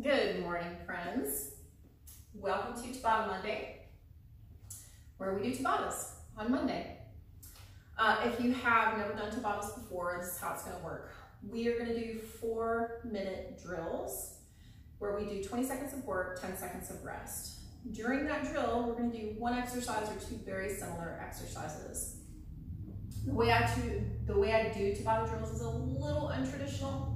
Good morning, friends. Welcome to Tabata Monday, where we do Tabatas on Monday. If you have never done Tabatas before, this is how it's going to work. We are going to do 4-minute drills where we do 20 seconds of work, 10 seconds of rest. During that drill, we're going to do one exercise or two very similar exercises. The way I do Tabata drills is a little untraditional.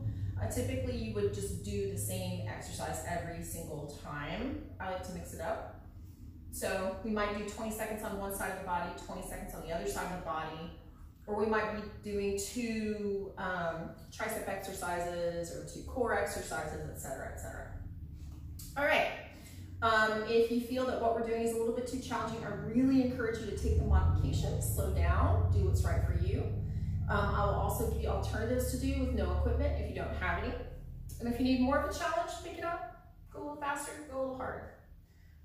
Typically, you would just do the same exercise every single time. I like to mix it up. So we might do 20 seconds on one side of the body, 20 seconds on the other side of the body, or we might be doing two tricep exercises or two core exercises, etc., etc. All right. If you feel that what we're doing is a little bit too challenging, I really encourage you to take the modification, slow down, do what's right for you. I will also give you alternatives to do with no equipment if you don't have any. And if you need more of a challenge, pick it up, go a little faster, go a little harder.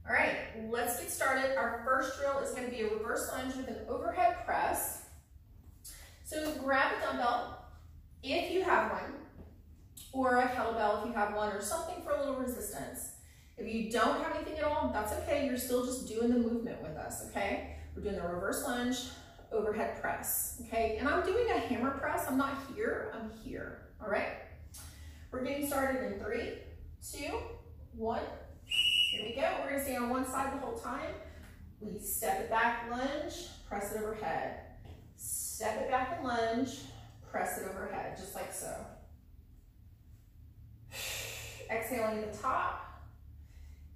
All right, let's get started. Our first drill is going to be a reverse lunge with an overhead press. So grab a dumbbell if you have one, or a kettlebell if you have one, or something for a little resistance. If you don't have anything at all, that's okay. You're still just doing the movement with us, okay? We're doing the reverse lunge, overhead press, okay? And I'm doing a hammer press. I'm not here, I'm here, all right? We're getting started in 3, 2, 1. Here we go. We're gonna stay on one side the whole time. We step it back, lunge, press it overhead. Step it back and lunge, press it overhead, just like so. Exhaling at the top.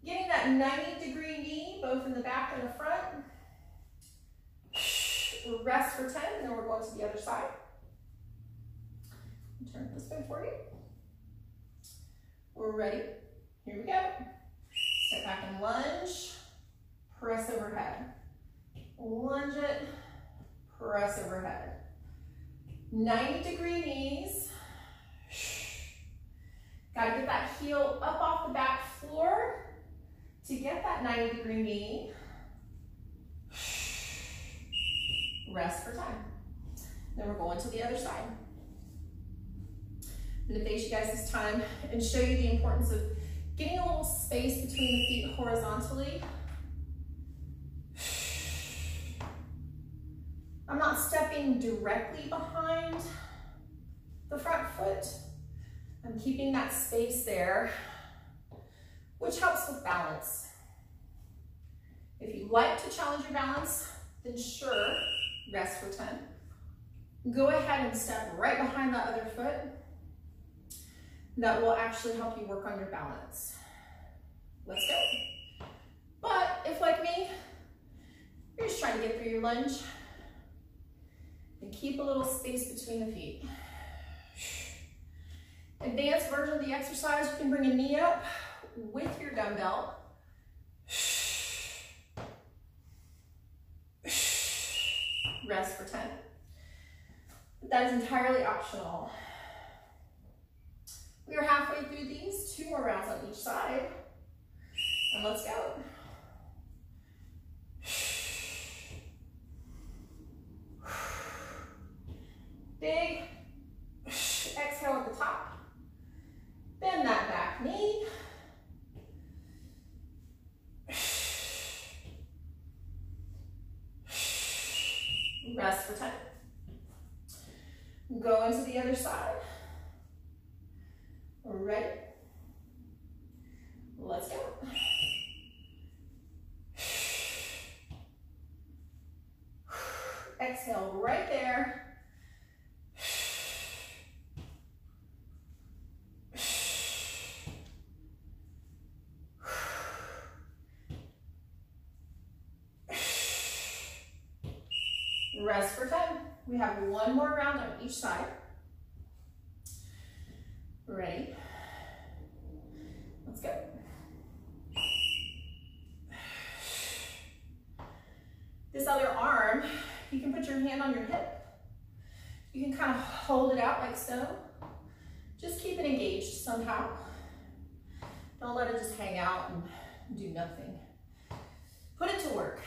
Getting that 90-degree knee, both in the back and the front. Rest for 10, and then we're going to the other side. Turn it this way for you. We're ready. Here we go. Step back and lunge. Press overhead. Lunge it. Press overhead. 90-degree knees. Got to get that heel up off the back floor to get that 90-degree knee. Rest for 10. Then we're going to the other side. I'm going to face you guys this time and show you the importance of getting a little space between the feet horizontally. I'm not stepping directly behind the front foot. I'm keeping that space there, which helps with balance. If you like to challenge your balance, then sure, rest for 10. Go ahead and step right behind that other foot. That will actually help you work on your balance. Let's go. But if, like me, you're just trying to get through your lunge, then keep a little space between the feet. Advanced version of the exercise, you can bring a knee up with your dumbbell. Rest for 10. But that is entirely optional. We are halfway through these, 2 more rounds on each side. And let's go. Big exhale at the top. Bend that back knee. Rest for 10. Go into the other side. Ready? Let's go. Exhale right there. Rest for 10. We have 1 more round on each side. Ready? Let's go. This other arm, you can put your hand on your hip. You can kind of hold it out like so. Just keep it engaged somehow. Don't let it just hang out and do nothing. Put it to work.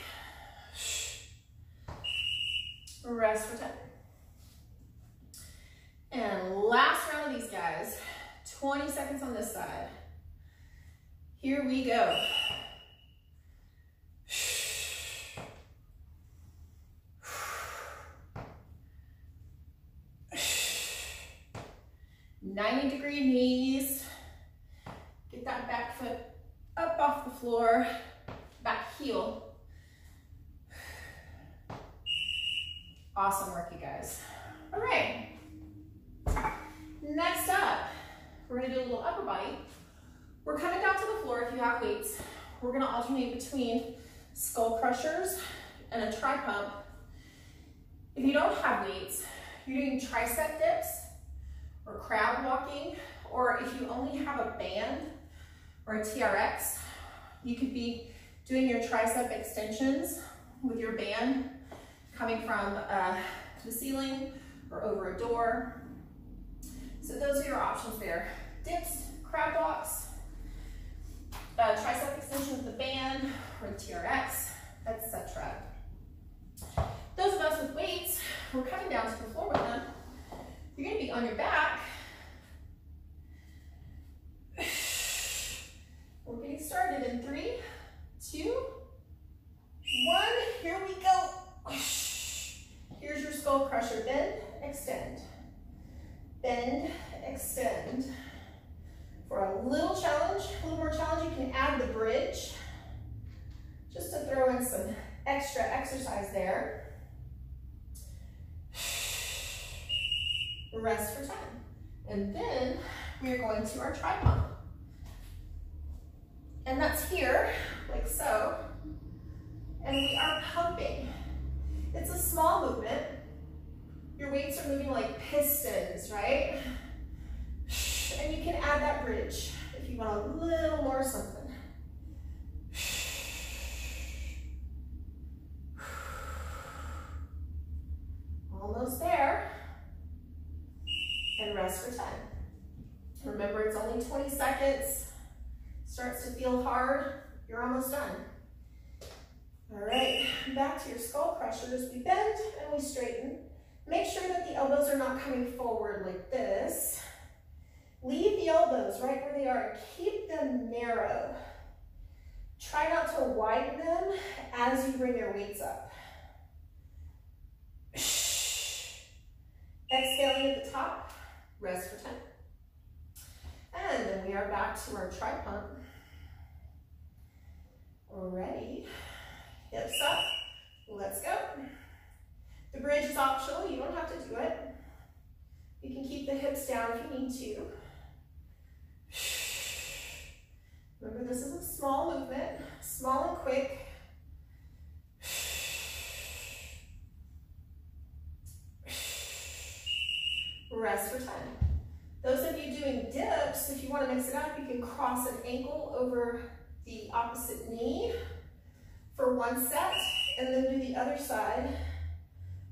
Rest for 10. And last round of these guys, 20 seconds on this side. Here we go. 90-degree knees. Get that back foot up off the floor, back heel. Awesome work, you guys. All right. Next up, we're gonna do a little upper body. We're coming down to the floor if you have weights. We're gonna alternate between skull crushers and a tri pump. If you don't have weights, you're doing tricep dips or crab walking, or if you only have a band or a TRX, you could be doing your tricep extensions with your band coming from the ceiling or over a door. So those are your options there. Dips, crab walks, tricep extension with the band or the TRX, etc. Those of us with weights, we're coming down to the floor with them. You're going to be on your back. We're getting started in 3, 2, 1. Here we go. Here's your skull crusher. Bend, extend. Bend, extend. For a little challenge, a little more challenge, you can add the bridge just to throw in some extra exercise there. Rest for 10. And then we are going to our tri pump. And that's here, like so. And we are pumping. It's a small movement. Your weights are moving like pistons, right? And you can add that bridge if you want a little more something. Almost there. And rest for 10. Remember, it's only 20 seconds. Starts to feel hard, you're almost done. All right, back to your skull crushers. We bend and we straighten. Make sure that the elbows are not coming forward like this. Leave the elbows right where they are. Keep them narrow. Try not to widen them as you bring your weights up. Exhaling at the top, rest for 10. And then we are back to our tri pump. Ready, hips up, let's go. The bridge is optional, you don't have to do it. You can keep the hips down if you need to. Remember, this is a small movement, small and quick. Rest for 10. Those of you doing dips, if you want to mix it up, you can cross an ankle over the opposite knee for one set, and then do the other side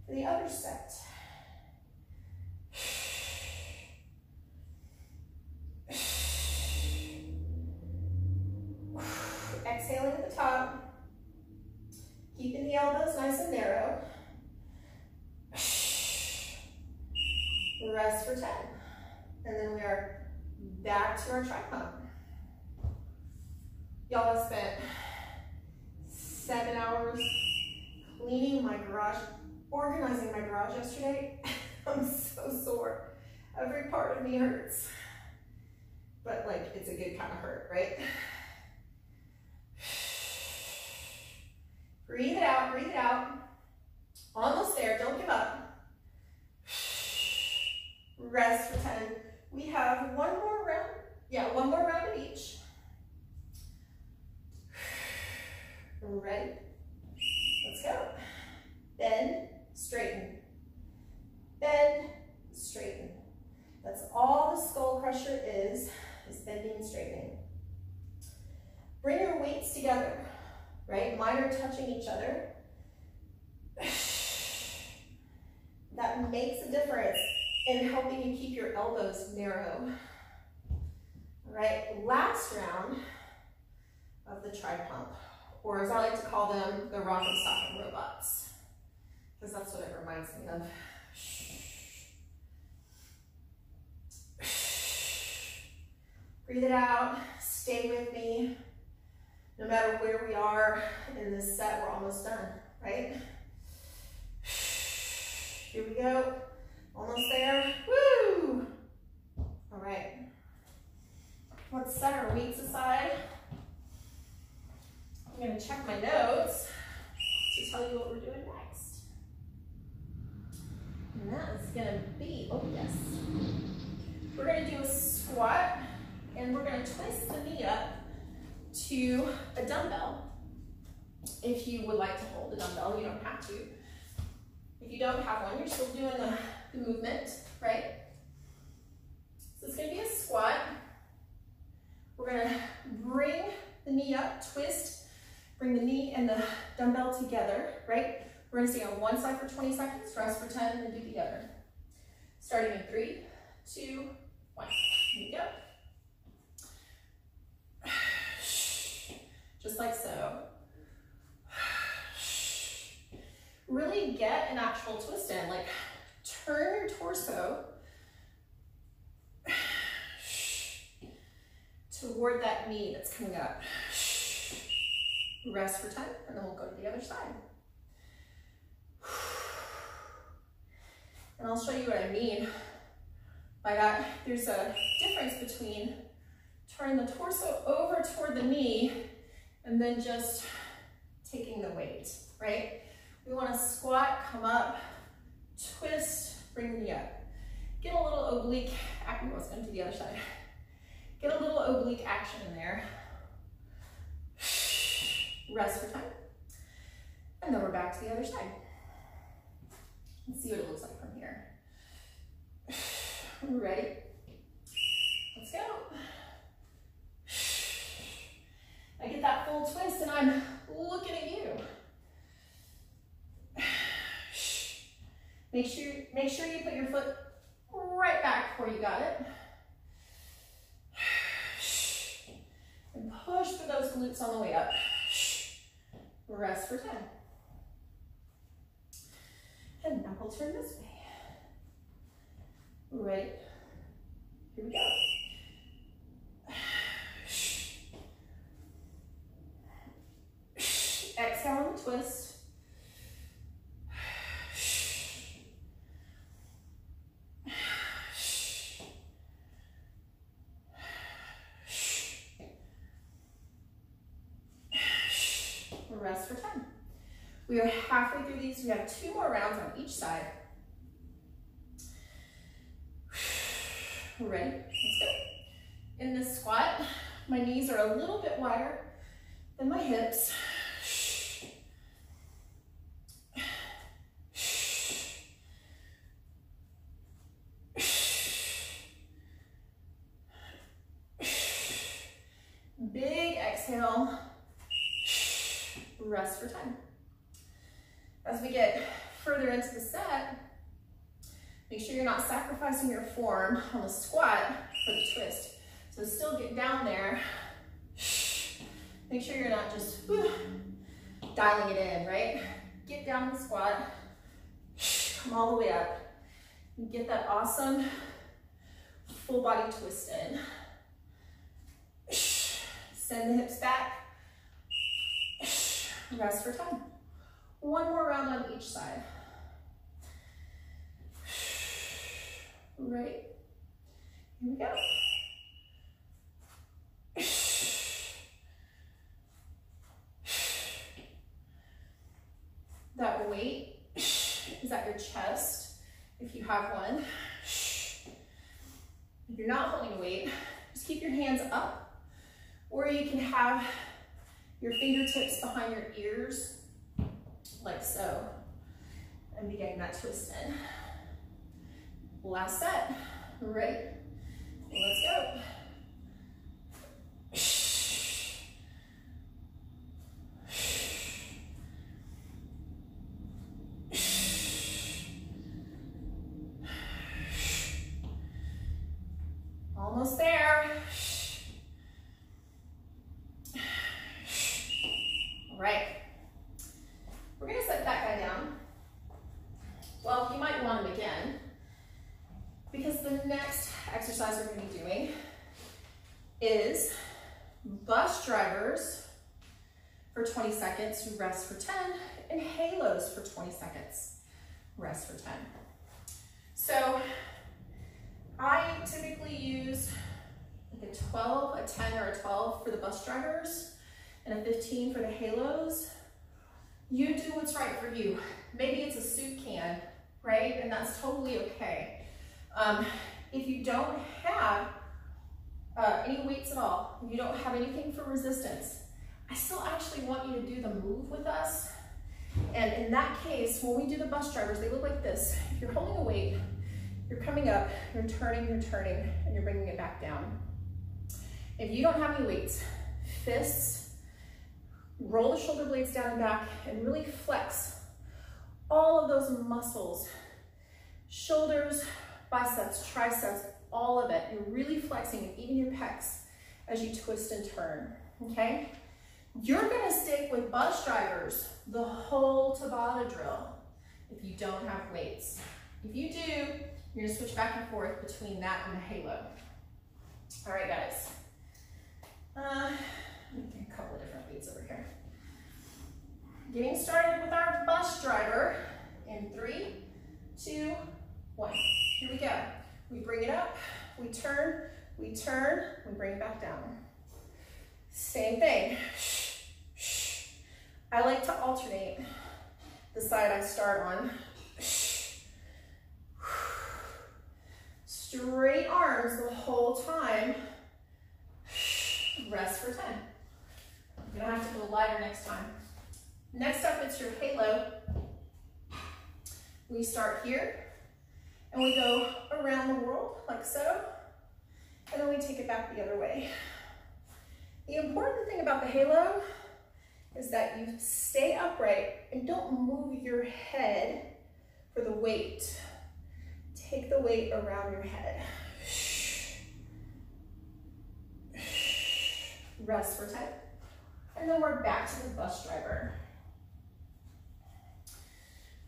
for the other set. Exhaling at the top, keeping the elbows nice and narrow. Rest for 10. And then we are back to our tri pump. Y'all have spent 7 hours cleaning my garage, organizing my garage yesterday. I'm so sore. Every part of me hurts. But like, it's a good kind of hurt, right? Breathe it out, breathe it out. Almost there, don't give up. Rest for 10. We have one more round. Yeah, one more round of each. Ready? Let's go. Bend, straighten. Bend, straighten. That's all the skull crusher is bending and straightening. Bring your weights together, right? Mine are touching each other. That makes a difference in helping you keep your elbows narrow. All right, last round of the tri pump, or as I like to call them, the rock and stocking robots, because that's what it reminds me of. Breathe it out, stay with me. No matter where we are in this set, we're almost done, right? Here we go, almost there, woo! All right, let's set our weights aside. I'm gonna check my notes to tell you what we're doing next. And that is gonna be, oh yes. We're gonna do a squat and we're gonna twist the knee up to a dumbbell. If you would like to hold a dumbbell, you don't have to. If you don't have one, you're still doing the movement, right? So it's gonna be a squat. We're gonna bring the knee up, twist, bring the knee and the dumbbell together, right? We're gonna stay on one side for 20 seconds, rest for 10, and then do the other. Starting in 3, 2, 1. Here we go. Just like so. Really get an actual twist in, like turn your torso toward that knee that's coming up. Rest for 10, and then we'll go to the other side. And I'll show you what I mean by that. There's a difference between turning the torso over toward the knee and then just taking the weight, right? We want to squat, come up, twist, bring the knee up. Get a little oblique, I was going to do the other side. Get a little oblique action in there. Rest for time. And then we're back to the other side. Let's see what it looks like from here. We're ready? Let's go. I get that full twist and I'm looking at you. Make sure you put your foot right back where you got it. And push through those glutes on the way up. Rest for 10. And now we'll turn this way. Ready? Here we go. Exhale on the twist. Rest for 10. We are halfway through these. We have 2 more rounds on each side. We're ready? Let's go. In this squat, my knees are a little bit wider than my hips. Big exhale. Rest for 10. As we get further into the set, make sure you're not sacrificing your form on the squat for the twist. So still get down there. Make sure you're not just dialing it in, right? Get down in the squat. Come all the way up. And get that awesome full body twist in. Send the hips back. Rest for 10. 1 more round on each side. Ready? Here we go. That weight is at your chest, if you have one. If you're not holding a weight, just keep your hands up, or you can have your fingertips behind your ears, like so, and be getting that twist in. Last set. Ready? Let's go. Almost there. All right. We're going to set that guy down. Well, you might want him again, because the next exercise we're going to be doing is bus drivers for 20 seconds, rest for 10, and halos for 20 seconds, rest for 10. So I typically use like a 12, a 10, or a 12 for the bus drivers, and a 15 for the halos. You do what's right for you. Maybe it's a soup can, right? And that's totally okay. If you don't have any weights at all, if you don't have anything for resistance, I still actually want you to do the move with us. And in that case, when we do the bus drivers, they look like this. If you're holding a weight, you're coming up, you're turning, and you're bringing it back down. If you don't have any weights, fists, roll the shoulder blades down and back, and really flex all of those muscles, shoulders, biceps, triceps, all of it. You're really flexing, even your pecs, as you twist and turn, okay? You're gonna stick with bus drivers the whole Tabata drill if you don't have weights. If you do, you're gonna switch back and forth between that and the halo. All right, guys. A couple of different weights over here. Getting started with our bus driver in 3, 2, 1. Here we go. We bring it up, we turn, we bring it back down. Same thing. I like to alternate the side I start on. Straight arms the whole time. Rest for 10. You're gonna have to go lighter next time. Next up, it's your halo. We start here, and we go around the world like so, and then we take it back the other way. The important thing about the halo is that you stay upright and don't move your head for the weight. Take the weight around your head. Rest for 10. And then we're back to the bus driver.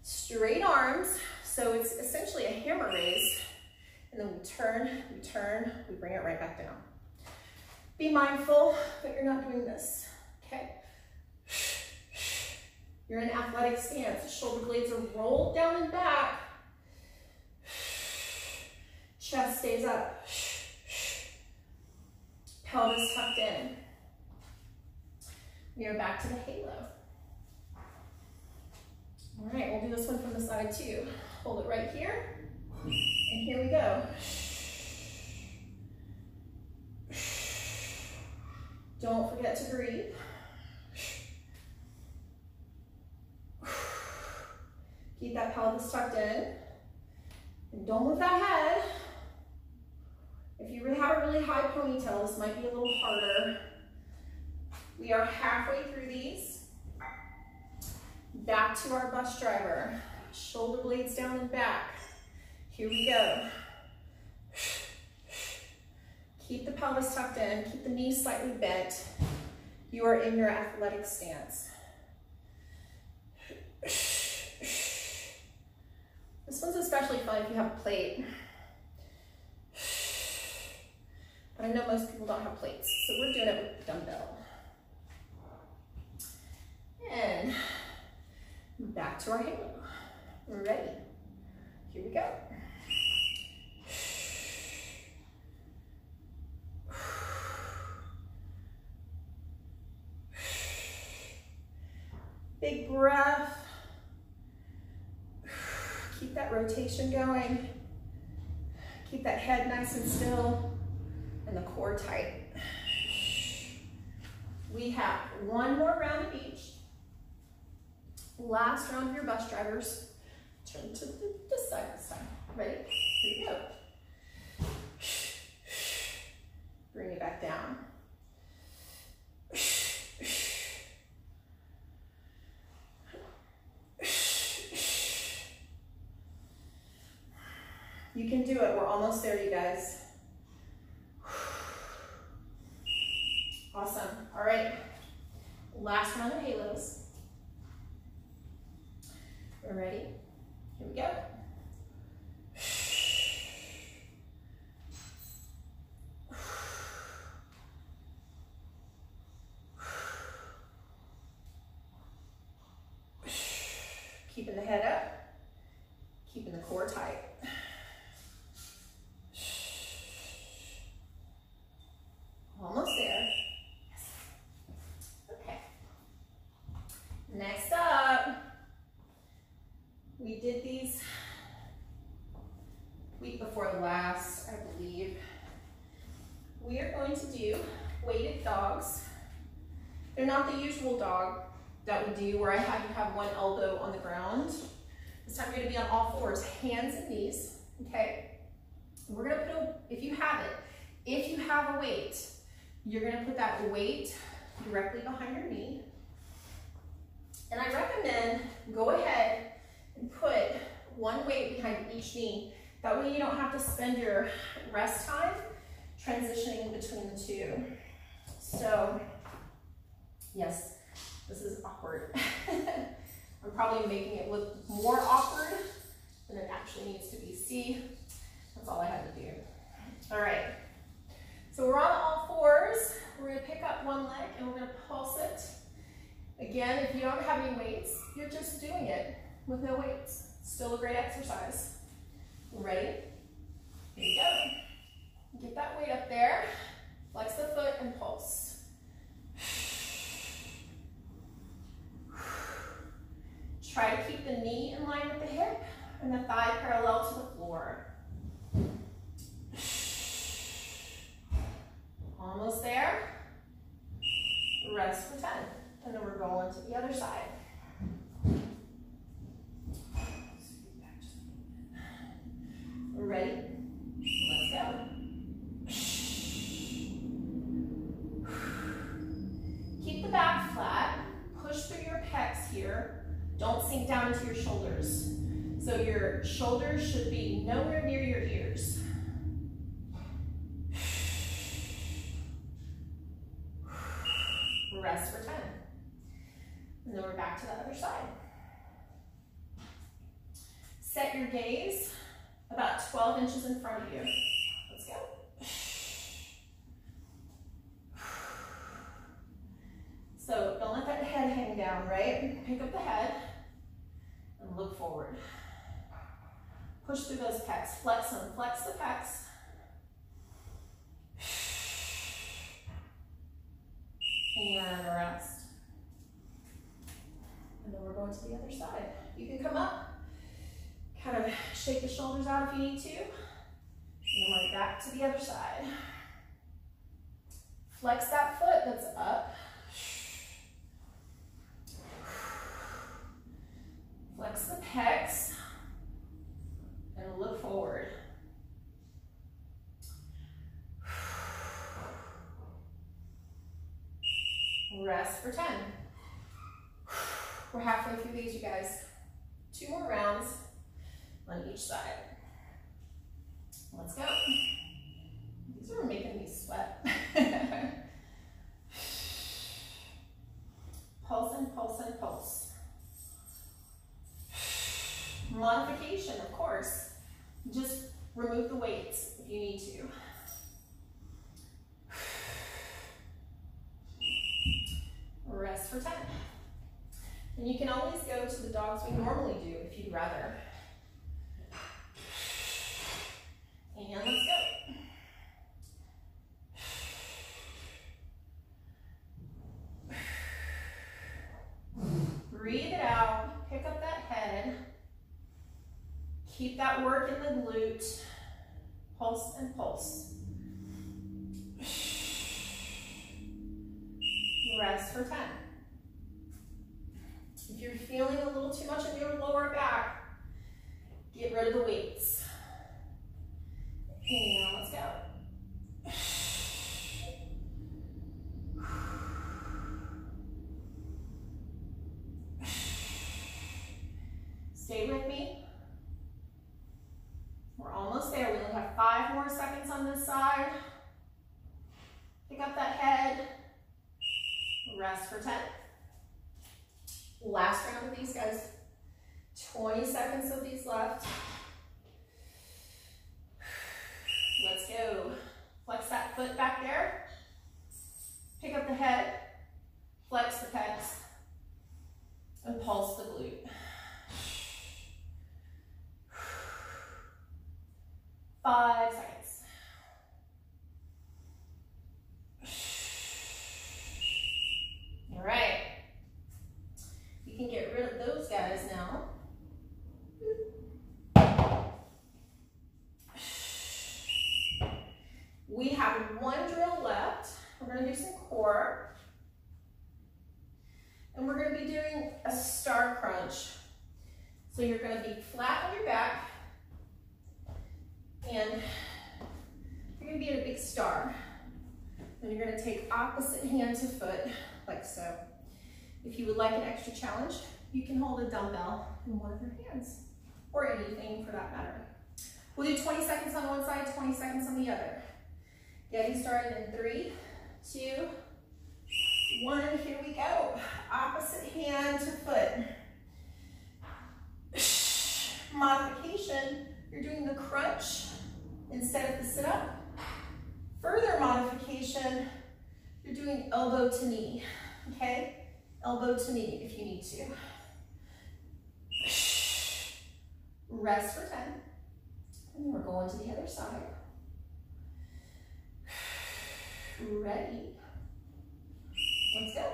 Straight arms, so it's essentially a hammer raise. And then we turn, we bring it right back down. Be mindful that you're not doing this, okay? You're in athletic stance. Shoulder blades are rolled down and back. Chest stays up. Pelvis tucked in. We are back to the halo. All right, we'll do this one from the side too. Hold it right here, and here we go. Don't forget to breathe. Keep that pelvis tucked in, and don't move that head. If you have a really high ponytail, this might be a little harder. We are halfway through these. Back to our bus driver. Shoulder blades down and back. Here we go. Keep the pelvis tucked in. Keep the knees slightly bent. You are in your athletic stance. This one's especially fun if you have a plate. But I know most people don't have plates, so we're doing it with the dumbbell. And back to our halo. We're ready. Here we go. Big breath. Keep that rotation going. Keep that head nice and still and the core tight. We have one more round of each. Last round of your bus drivers. Turn to this side this time. Ready? Here we go. Bring it back down. You can do it. We're almost there, you guys. Awesome. All right. Last round of halos. We're ready. Here we go. going to do weighted dogs. They're not the usual dog that we do where I have you have one elbow on the ground. This time you're gonna be on all fours, hands and knees, okay? We're gonna put if you have a weight, you're gonna put that weight directly behind your knee. And I recommend go ahead and put one weight behind each knee. That way you don't have to spend your rest time transitioning between the two. So, yes, this is awkward. I'm probably making it look more awkward than it actually needs to be. See, that's all I had to do. All right, so we're on all fours. We're gonna pick up one leg and we're gonna pulse it. Again, if you don't have any weights, you're just doing it with no weights. Still a great exercise. Ready? Here you go. Get that weight up there. Flex the foot and pulse. Try to keep the knee in line with the hip and the thigh parallel to the floor. Almost there. Rest for 10. And then we're going to the other side. We're ready? Let's go. Keep the back flat. Push through your pecs here. Don't sink down into your shoulders. So your shoulders should be nowhere near your ears. Rest for 10. And then we're back to the other side. Set your gaze about 12 inches in front of you. Let's go. So don't let that head hang down, right? Pick up the head and look forward. Push through those pecs. Flex them. Flex the pecs. And rest. And then we're going to the other side. You can come up. Kind of shake the shoulders out if you need to. And then we're back to the other side. Flex that foot that's up. Flex the pecs. And look forward. Rest for 10. We're halfway through these, you guys. 2 more rounds on each side. Let's go. These are making me sweat. Pulse and pulse and pulse. Modification, of course. Just remove the weights if you need to. Rest for 10. And you can always go to the dogs we normally do if you'd rather. And let's go. Breathe it out. Pick up that head. Keep that work in the glute. Pulse and pulse. Rest for 10. If you're feeling a little too much in your lower back, get rid of the weights. And let's go. Stay with me. We're almost there. We only have 5 more seconds on this side. Pick up that head. Rest for 10. Last round of these, guys. 20 seconds of these left. Let's go. Flex that foot back there. Pick up the head. Flex the pecs. And pulse the glute. 5 seconds. All right. You can get rid of those guys now. We have 1 drill left. we're gonna do some core. And we're gonna be doing a star crunch. So you're gonna be flat on your back, and you're gonna be in a big star. Then you're gonna take opposite hand to foot, like so. If you would like an extra challenge, you can hold a dumbbell in one of your hands, or anything for that matter. We'll do 20 seconds on one side, 20 seconds on the other. Getting started in 3, 2, 1, here we go. Opposite hand to foot. Modification, you're doing the crunch instead of the sit-up. Further modification, you're doing elbow to knee, okay? Elbow to knee if you need to. Rest for 10. And then we're going to the other side. Ready. Let's go.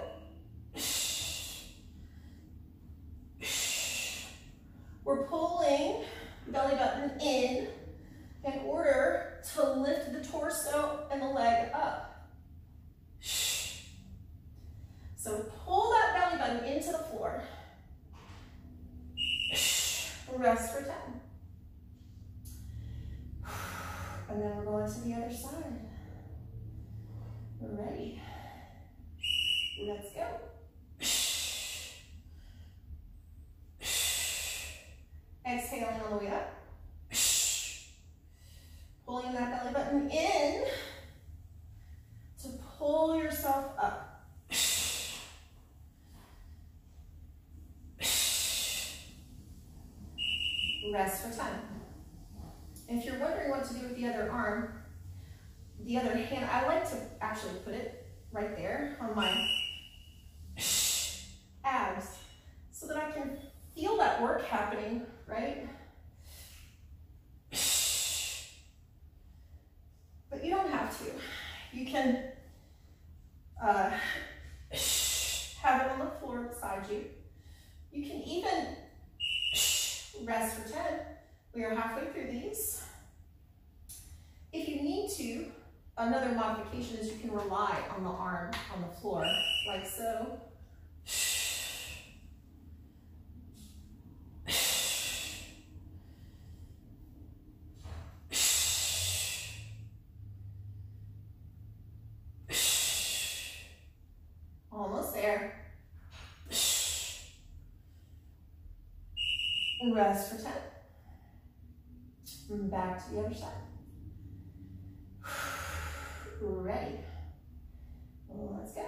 We're pulling belly button in order to lift the torso and the leg up. So pull that belly button into the floor. Rest for 10. And then we're going to the other side. We're ready. Let's go. Exhaling on the way up. Pulling that belly button in to pull yourself up. Rest for 10. If you're wondering what to do with the other arm, the other hand, I like to actually put it right there on my abs so that I can feel that work happening, right? But you don't have to. You can have it on the floor beside you. You can even rest for 10. We are halfway through these. If you need to, another modification is you can rely on the arm on the floor, like so. Almost there. Rest for 10. And back to the other side. Ready. Let's go.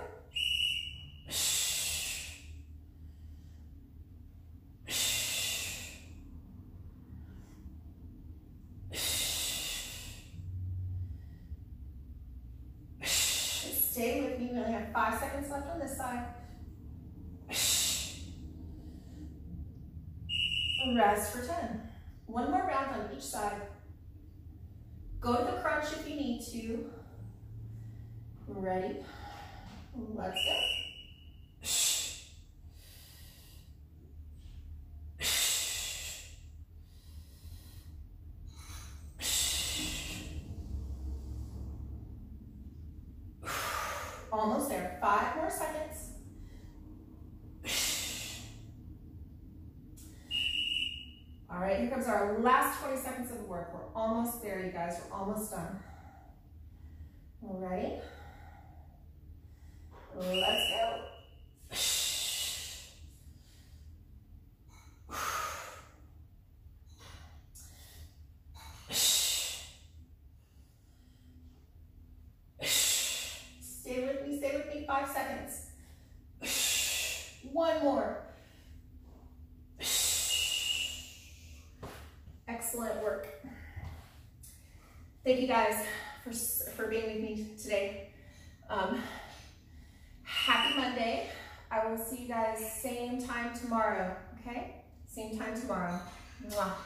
Stay with me. We only have 5 seconds left on this side. Rest for 10. One more round on each side. Go to the crunch if you need to. Ready? Let's go. Almost there. 5 more seconds. All right, here comes our last 20 seconds of work. We're almost there, you guys. We're almost done. All right. Let's go. Stay with me, 5 seconds. One more. Excellent work. Thank you guys for being with me today. Happy Monday. I will see you guys same time tomorrow, okay? Same time tomorrow. Mwah.